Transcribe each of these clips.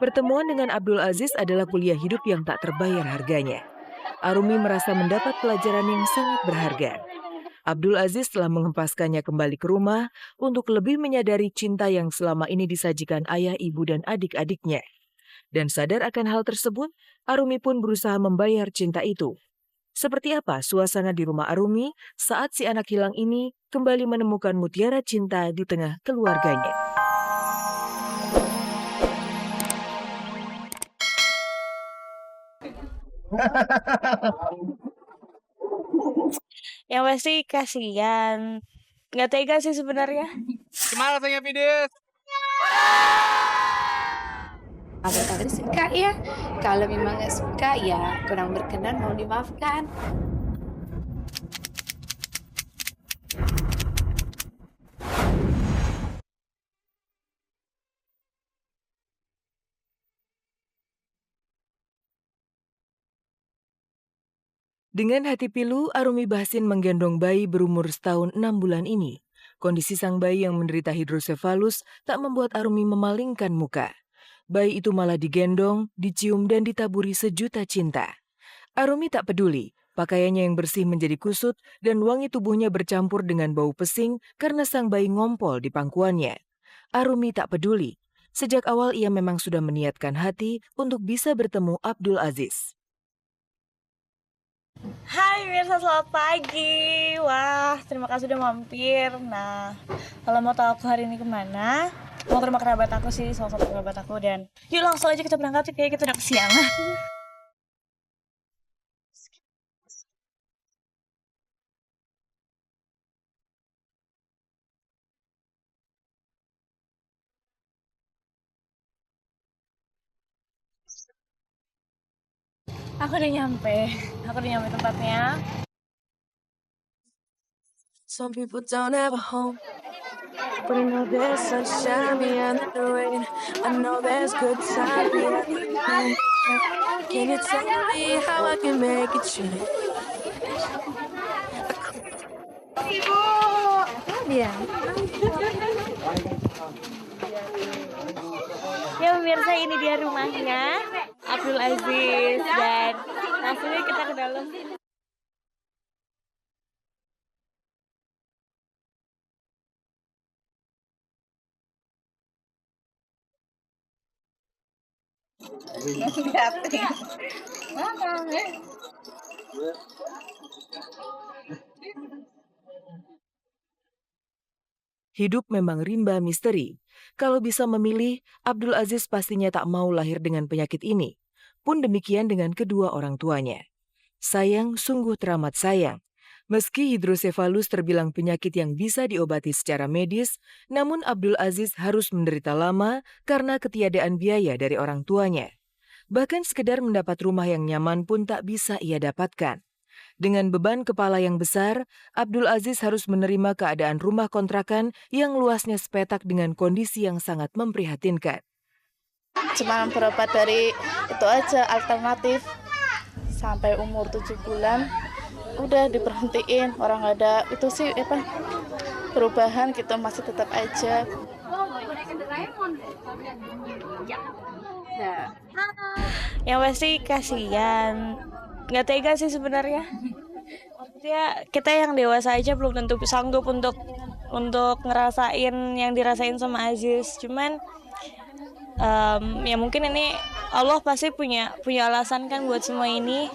Pertemuan dengan Abdul Aziz adalah kuliah hidup yang tak terbayar harganya. Arumi merasa mendapat pelajaran yang sangat berharga. Abdul Aziz telah menghempaskannya kembali ke rumah untuk lebih menyadari cinta yang selama ini disajikan ayah, ibu, dan adik-adiknya. Dan sadar akan hal tersebut, Arumi pun berusaha membayar cinta itu. Seperti apa suasana di rumah Arumi saat si anak hilang ini kembali menemukan mutiara cinta di tengah keluarganya? Yang pasti kasihan. Nggak tega sih sebenarnya. Gimana rasanya, Fides? Abang suka ya. Kalau memang nggak suka ya kurang berkenan, mau dimaafkan. Dengan hati pilu, Arumi Bahsin menggendong bayi berumur setahun 6 bulan ini. Kondisi sang bayi yang menderita hidrosefalus tak membuat Arumi memalingkan muka. Bayi itu malah digendong, dicium, dan ditaburi sejuta cinta. Arumi tak peduli, pakaiannya yang bersih menjadi kusut dan wangi tubuhnya bercampur dengan bau pesing karena sang bayi ngompol di pangkuannya. Arumi tak peduli. Sejak awal ia memang sudah meniatkan hati untuk bisa bertemu Abdul Aziz. Hai Mirsa, selamat pagi. Wah, terima kasih udah mampir. Nah, kalau mau tahu aku hari ini kemana, mau ke rumah kerabat aku sih, salah satu kerabat aku. Dan yuk langsung aja kita berangkat, kayak kita udah kesiangan. Aku udah nyampe tempatnya. Some people don't have a home, but I know there's sunshine beyond the rain. I know there's good times beyond the pain. Can you tell me how I can make it change? Ibu! Dia. Ya pemirsa, ini dia rumahnya Abdul Aziz, dan langsungnya kita ke dalam. Hidup memang rimba misteri. Kalau bisa memilih, Abdul Aziz pastinya tak mau lahir dengan penyakit ini. Pun demikian dengan kedua orang tuanya. Sayang, sungguh teramat sayang. Meski hidrosefalus terbilang penyakit yang bisa diobati secara medis, namun Abdul Aziz harus menderita lama karena ketiadaan biaya dari orang tuanya. Bahkan sekedar mendapat rumah yang nyaman pun tak bisa ia dapatkan. Dengan beban kepala yang besar, Abdul Aziz harus menerima keadaan rumah kontrakan yang luasnya sepetak dengan kondisi yang sangat memprihatinkan. Cuma berobat dari itu aja alternatif sampai umur 7 bulan udah diberhentiin, orang ada itu sih perubahan gitu masih tetap aja. Yang pasti kasihan. Nggak tega sih sebenarnya. Maksudnya kita yang dewasa aja belum tentu sanggup untuk ngerasain yang dirasain sama Aziz. Cuman ya mungkin ini Allah pasti punya alasan kan buat semua ini.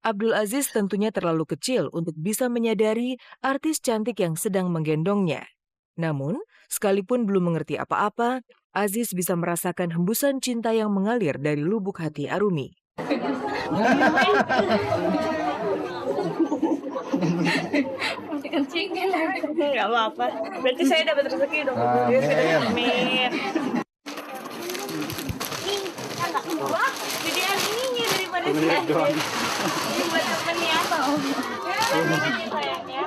Abdul Aziz tentunya terlalu kecil untuk bisa menyadari artis cantik yang sedang menggendongnya. Namun, sekalipun belum mengerti apa-apa, Aziz bisa merasakan hembusan cinta yang mengalir dari lubuk hati Arumi. Masih kencingin. Nggak apa-apa. Berarti saya dapat rezeki dong. Amin. Jadi artinya daripada saya. Ini buat temennya atau? Sayangnya.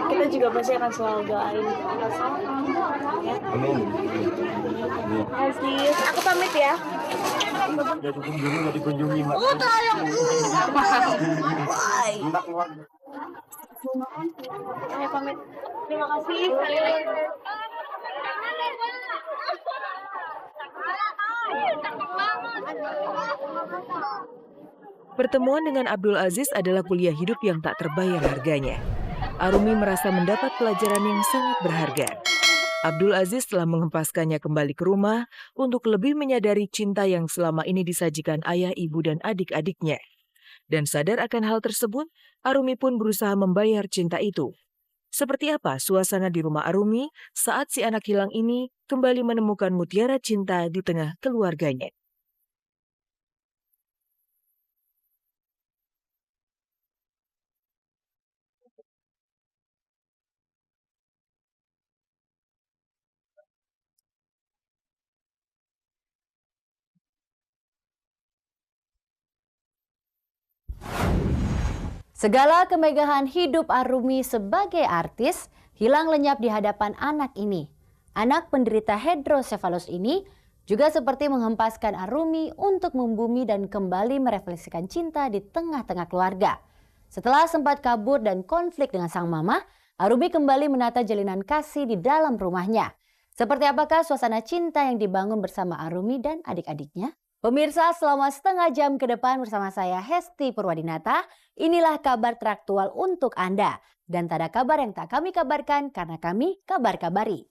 Kita kita juga pasti akan selalu doain. Ya. Kasih, aku pamit ya. Saya pamit. Terima kasih sekali lagi. Pertemuan dengan Abdul Aziz adalah kuliah hidup yang tak terbayar harganya. Arumi merasa mendapat pelajaran yang sangat berharga. Abdul Aziz telah menghempaskannya kembali ke rumah untuk lebih menyadari cinta yang selama ini disajikan ayah, ibu, dan adik-adiknya. Dan sadar akan hal tersebut, Arumi pun berusaha membayar cinta itu. Seperti apa suasana di rumah Arumi saat si anak hilang ini kembali menemukan mutiara cinta di tengah keluarganya? Segala kemegahan hidup Arumi sebagai artis hilang lenyap di hadapan anak ini. Anak penderita hidrosefalus ini juga seperti menghempaskan Arumi untuk membumi dan kembali merefleksikan cinta di tengah-tengah keluarga. Setelah sempat kabur dan konflik dengan sang mama, Arumi kembali menata jalinan kasih di dalam rumahnya. Seperti apakah suasana cinta yang dibangun bersama Arumi dan adik-adiknya? Pemirsa, selama setengah jam ke depan bersama saya Hesti Purwadinata, inilah kabar teraktual untuk Anda. Dan tak ada kabar yang tak kami kabarkan karena kami kabar-kabari.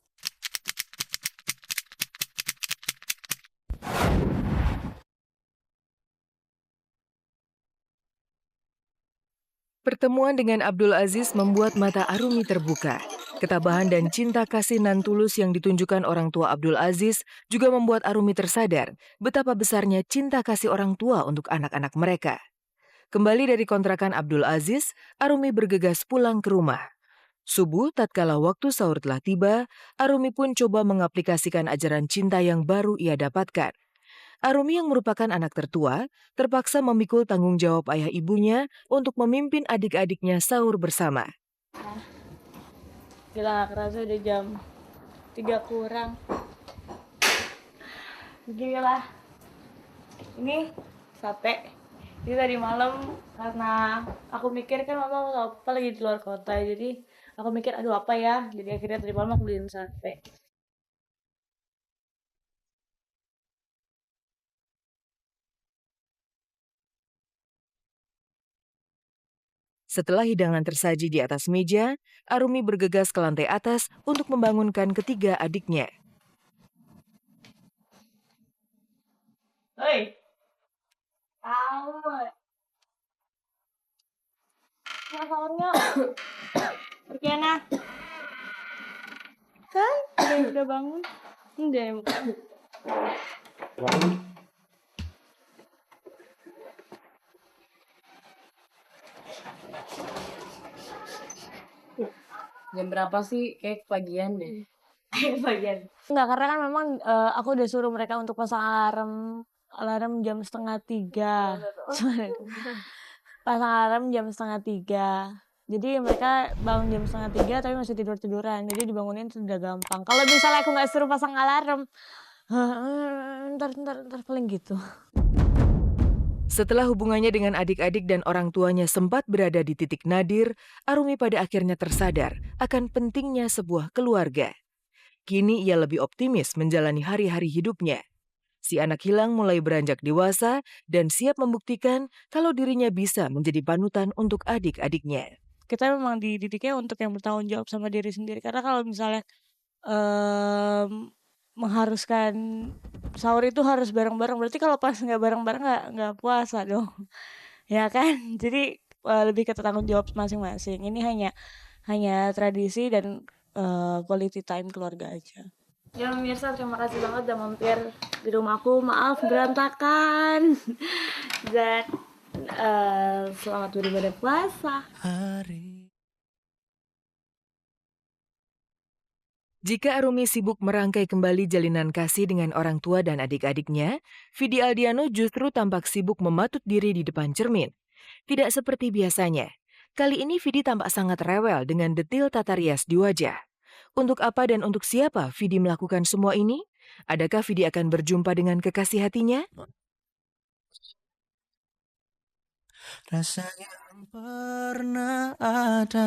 Pertemuan dengan Abdul Aziz membuat mata Arumi terbuka. Ketabahan dan cinta kasih nan tulus yang ditunjukkan orang tua Abdul Aziz juga membuat Arumi tersadar betapa besarnya cinta kasih orang tua untuk anak-anak mereka. Kembali dari kontrakan Abdul Aziz, Arumi bergegas pulang ke rumah. Subuh tatkala waktu sahur telah tiba, Arumi pun coba mengaplikasikan ajaran cinta yang baru ia dapatkan. Arumi yang merupakan anak tertua, terpaksa memikul tanggung jawab ayah ibunya untuk memimpin adik-adiknya sahur bersama. Gila, gak kerasa udah jam 3 kurang. Gila. Ini sate. Jadi tadi malam karena aku mikir kan mama sama papa lagi di luar kota. Jadi aku mikir aduh apa ya. Jadi akhirnya tadi malam aku beliin sate. Setelah hidangan tersaji di atas meja, Arumi bergegas ke lantai atas untuk membangunkan ketiga adiknya. Hei! Sahur! Nah, sahurnya. Perkiana. Kan? Udah bangun. Udah. Jam berapa sih? Kayak pagian deh. Bagian. Enggak, karena kan memang aku udah suruh mereka untuk pasang alarm jam 2:30. Pasang alarm jam 2:30. Jadi mereka bangun jam 2:30 tapi masih tidur-tiduran. Jadi dibangunin sudah gampang. Kalau misalnya aku nggak suruh pasang alarm, ntar paling gitu. Setelah hubungannya dengan adik-adik dan orang tuanya sempat berada di titik nadir, Arumi pada akhirnya tersadar akan pentingnya sebuah keluarga. Kini ia lebih optimis menjalani hari-hari hidupnya. Si anak hilang mulai beranjak dewasa dan siap membuktikan kalau dirinya bisa menjadi panutan untuk adik-adiknya. Kita memang dididiknya untuk yang bertanggung jawab sama diri sendiri. Karena kalau misalnya mengharuskan sahur itu harus bareng-bareng, berarti kalau pas nggak bareng-bareng nggak puasa dong. Ya kan? Jadi lebih ke tanggung jawab masing-masing. Ini hanya tradisi dan quality time keluarga aja. Ya pemirsa, terima kasih banget udah mampir di rumahku. Maaf berantakan. Dan selamat beribadah puasa. Jika Arumi sibuk merangkai kembali jalinan kasih dengan orang tua dan adik-adiknya, Vidi Aldiano justru tampak sibuk mematut diri di depan cermin. Tidak seperti biasanya. Kali ini Vidi tampak sangat rewel dengan detil tata rias di wajah. Untuk apa dan untuk siapa Vidi melakukan semua ini? Adakah Vidi akan berjumpa dengan kekasih hatinya? Rasanya pernah ada